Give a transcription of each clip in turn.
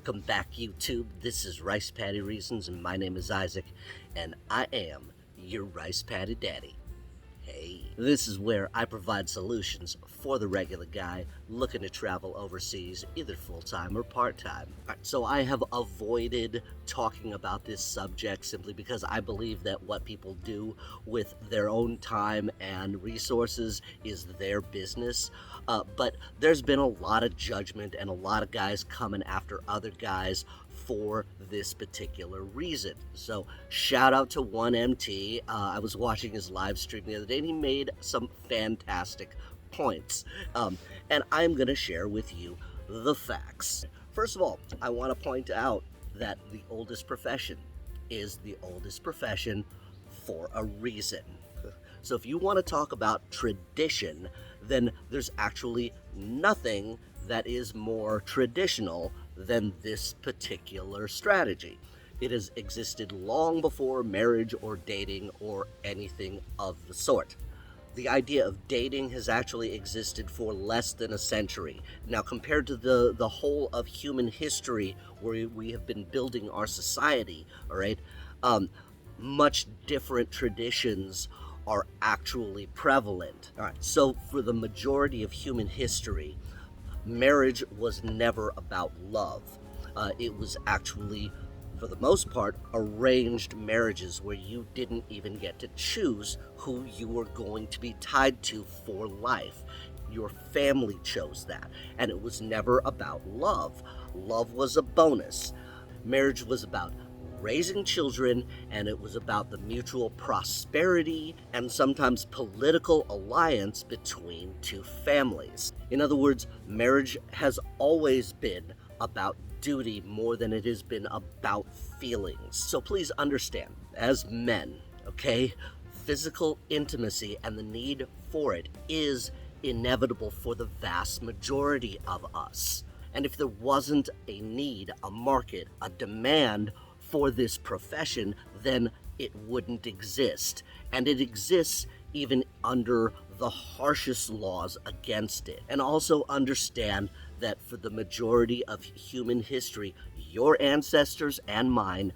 Welcome back, YouTube. This is Rice Paddy Reasons, and my name is Isaac, and I am your Rice Paddy Daddy. Hey, this is where I provide solutions for the regular guy looking to travel overseas, either full-time or part-time. So I have avoided talking about this subject simply because I believe that what people do with their own time and resources is their business. But there's been a lot of judgment and a lot of guys coming after other guys for this particular reason. So shout out to 1MT. I was watching his live stream the other day and he made some fantastic points. And I'm going to share with you the facts. First of all, I want to point out that the oldest profession is the oldest profession for a reason. So if you want to talk about tradition, then there's actually nothing that is more traditional than this particular strategy. It has existed long before marriage or dating or anything of the sort. The idea of dating has actually existed for less than a century. Now, compared to the whole of human history where we have been building our society, all right, much different traditions are actually prevalent. All right, so for the majority of human history, marriage was never about love. It was actually, for the most part, arranged marriages where you didn't even get to choose who you were going to be tied to for life. Your family chose that, and it was never about love. Love was a bonus. Marriage was about raising children, and it was about the mutual prosperity and sometimes political alliance between two families. In other words, marriage has always been about duty more than it has been about feelings. So please understand, as men, okay, physical intimacy and the need for it is inevitable for the vast majority of us. And if there wasn't a need, a market, a demand for this profession, then it wouldn't exist. And it exists even under the harshest laws against it. And also understand that for the majority of human history, your ancestors and mine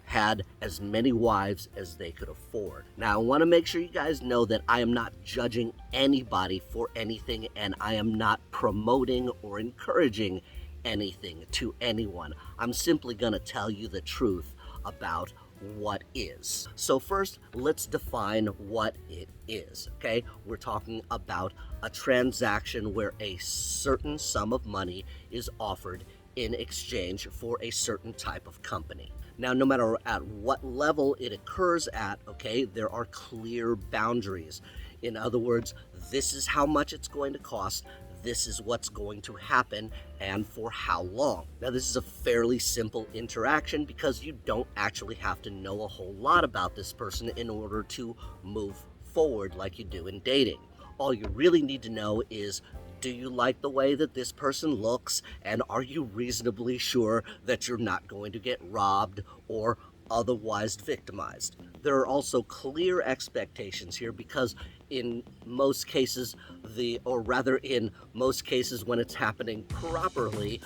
had as many wives as they could afford. Now, I want to make sure you guys know that I am not judging anybody for anything, and I am not promoting or encouraging anything to anyone. I'm simply going to tell you the truth about what is. So first, let's define what it is, okay? We're talking about a transaction where a certain sum of money is offered in exchange for a certain type of company. Now, no matter at what level it occurs at, okay, there are clear boundaries. In other words, this is how much it's going to cost, this is what's going to happen, and for how long. Now, this is a fairly simple interaction because you don't actually have to know a whole lot about this person in order to move forward like you do in dating. All you really need to know is, do you like the way that this person looks, and are you reasonably sure that you're not going to get robbed or otherwise victimized? There are also clear expectations here because in most cases, in most cases when it's happening properly,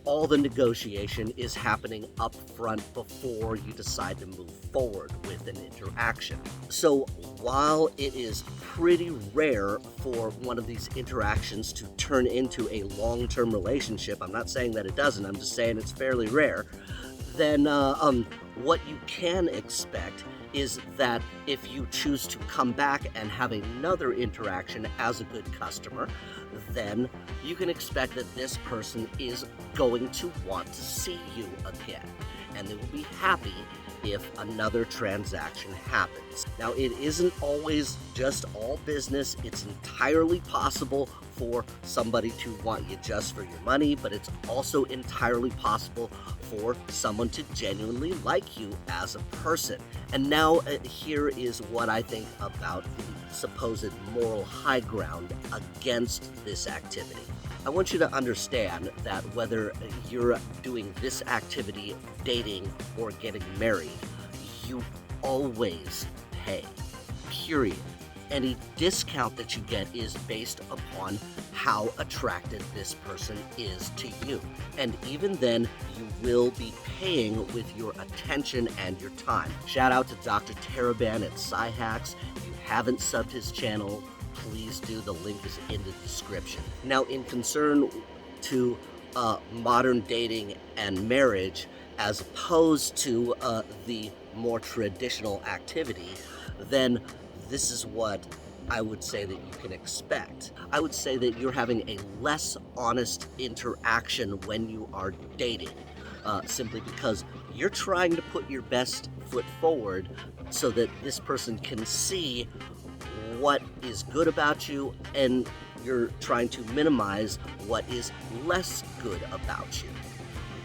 all the negotiation is happening up front before you decide to move forward with an interaction. So while it is pretty rare for one of these interactions to turn into a long-term relationship, I'm not saying that it doesn't, I'm just saying it's fairly rare, then what you can expect is that if you choose to come back and have another interaction as a good customer, then you can expect that this person is going to want to see you again, and they will be happy if another transaction happens. Now, it isn't always just all business. It's entirely possible for somebody to want you just for your money, but it's also entirely possible for someone to genuinely like you as a person. And now here is what I think about the supposed moral high ground against this activity. I want you to understand that whether you're doing this activity, dating, or getting married, you always pay, period. any discount that you get is based upon how attracted this person is to you. And even then, you will be paying with your attention and your time. Shout out to Dr. Taraban at Psychacks. If you haven't subbed his channel, please do. The link is in the description. Now, in concern to modern dating and marriage, as opposed to the more traditional activity, then this is what I would say that you can expect. I would say that you're having a less honest interaction when you are dating, simply because you're trying to put your best foot forward so that this person can see what is good about you, and you're trying to minimize what is less good about you.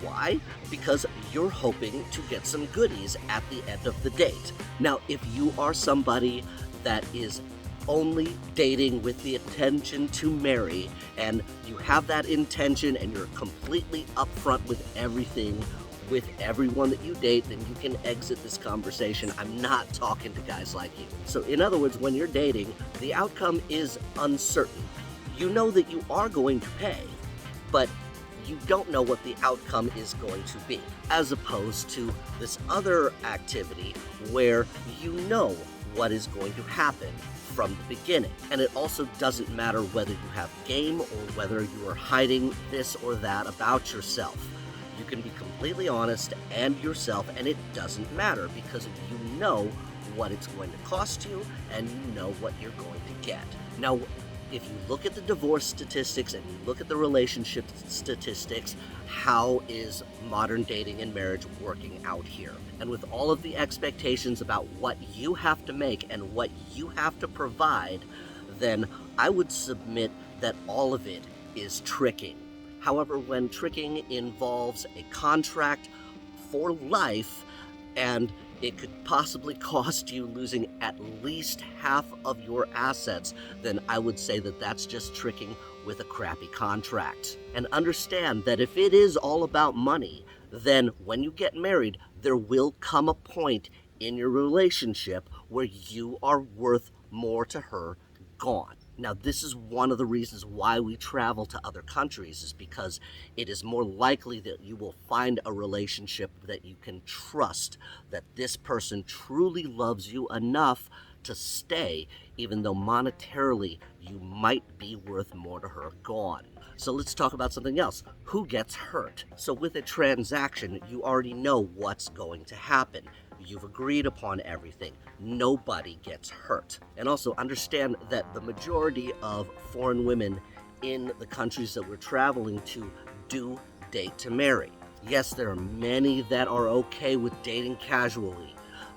Why? Because you're hoping to get some goodies at the end of the date. Now, if you are somebody that is only dating with the intention to marry, and you have that intention and you're completely upfront with everything with everyone that you date, then you can exit this conversation. I'm not talking to guys like you. So in other words, when you're dating, the outcome is uncertain. You know that you are going to pay, but you don't know what the outcome is going to be, as opposed to this other activity where you know what is going to happen from the beginning. And it also doesn't matter whether you have game or whether you are hiding this or that about yourself. You can be completely honest and yourself, and it doesn't matter because you know what it's going to cost you and you know what you're going to get. Now, if you look at the divorce statistics and you look at the relationship statistics, how is modern dating and marriage working out here? And with all of the expectations about what you have to make and what you have to provide, then I would submit that all of it is tricking. However, when tricking involves a contract for life, and it could possibly cost you losing at least half of your assets, then I would say that that's just tricking with a crappy contract. And understand that if it is all about money, then when you get married, there will come a point in your relationship where you are worth more to her gone. Now, this is one of the reasons why we travel to other countries, is because it is more likely that you will find a relationship that you can trust, that this person truly loves you enough to stay, even though monetarily you might be worth more to her gone. So let's talk about something else. Who gets hurt? So with a transaction, you already know what's going to happen. You've agreed upon everything. Nobody gets hurt. And also understand that the majority of foreign women in the countries that we're traveling to do date to marry. Yes, there are many that are okay with dating casually,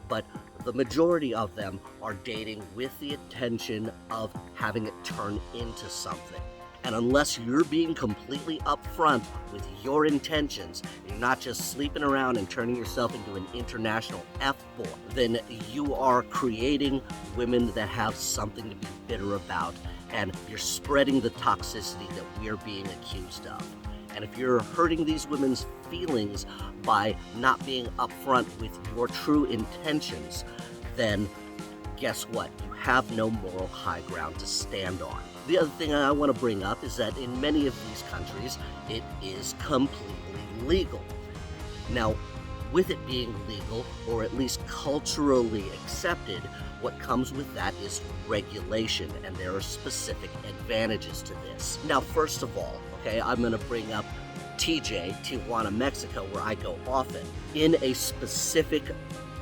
but the majority of them are dating with the intention of having it turn into something. And unless you're being completely upfront with your intentions, you're not just sleeping around and turning yourself into an international F-boy, then you are creating women that have something to be bitter about, and you're spreading the toxicity that we're being accused of. And if you're hurting these women's feelings by not being upfront with your true intentions, then guess what? You have no moral high ground to stand on. The other thing I want to bring up is that in many of these countries, it is completely legal. Now, with it being legal, or at least culturally accepted, what comes with that is regulation, and there are specific advantages to this. Now, first of all, okay, I'm going to bring up TJ, Tijuana, Mexico, where I go often. In a specific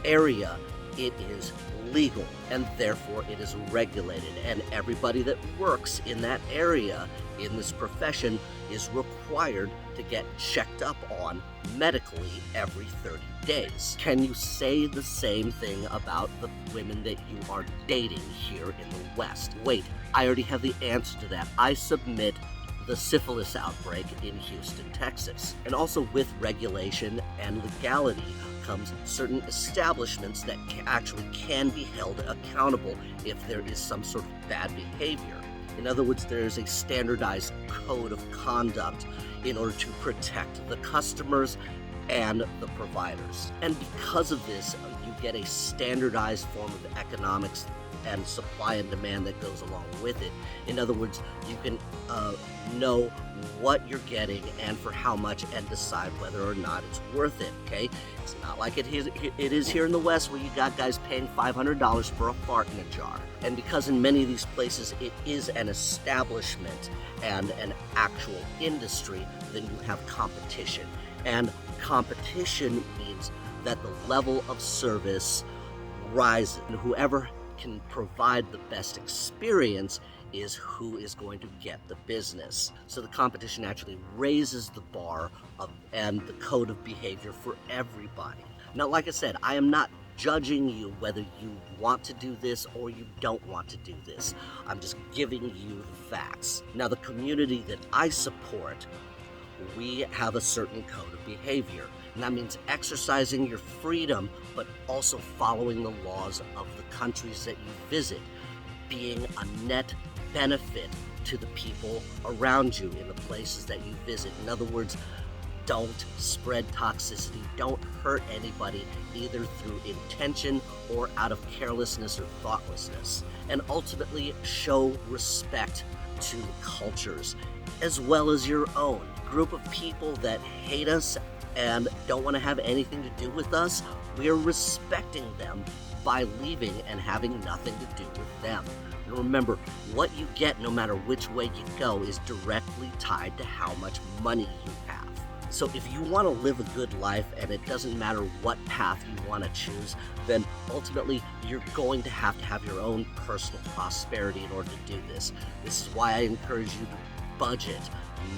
area, it is legal, and therefore it is regulated, and everybody that works in that area in this profession is required to get checked up on medically every 30 days. Can you say the same thing about the women that you are dating here in the West? Wait, I already have the answer to that. I submit the syphilis outbreak in Houston, Texas. And also with regulation and legality comes certain establishments that actually can be held accountable if there is some sort of bad behavior. In other words, there is a standardized code of conduct in order to protect the customers and the providers. And because of this, you get a standardized form of economics and supply and demand that goes along with it. In other words, you can know what you're getting and for how much and decide whether or not it's worth it, okay? It's not like it is here in the West where you got guys paying $500 for a fart in a jar. And because in many of these places it is an establishment and an actual industry, then you have competition. And competition means that the level of service rises, and whoever can provide the best experience is who is going to get the business. So the competition actually raises the bar and the code of behavior for everybody. Now, like I said, I am not judging you whether you want to do this or you don't want to do this. I'm just giving you the facts. Now, the community that I support, we have a certain code of behavior. And that means exercising your freedom, but also following the laws of the countries that you visit, being a net benefit to the people around you in the places that you visit. In other words, don't spread toxicity, don't hurt anybody, either through intention or out of carelessness or thoughtlessness. And ultimately, show respect to cultures, as well as your own. Group of people that hate us and don't want to have anything to do with us, we are respecting them by leaving and having nothing to do with them. And remember, what you get, no matter which way you go, is directly tied to how much money you have. So if you want to live a good life, and it doesn't matter what path you want to choose, then ultimately you're going to have your own personal prosperity in order to do this. This is why I encourage you to budget,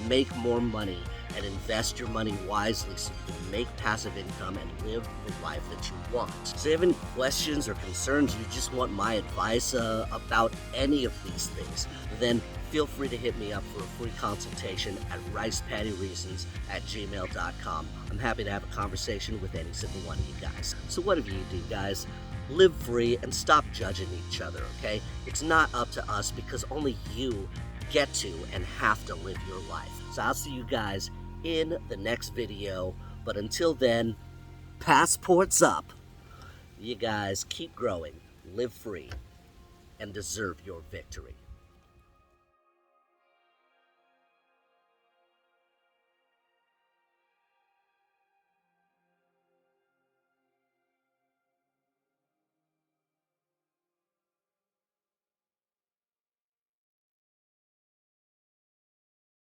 make more money, and invest your money wisely so you can make passive income and live the life that you want. So if you have any questions or concerns, you just want my advice about any of these things, then feel free to hit me up for a free consultation at ricepaddyreasons@gmail.com. I'm happy to have a conversation with any single one of you guys. So whatever you do, guys, live free and stop judging each other, okay? It's not up to us, because only you get to and have to live your life. So I'll see you guys in the next video, but until then, passports up. You guys keep growing, live free, and deserve your victory.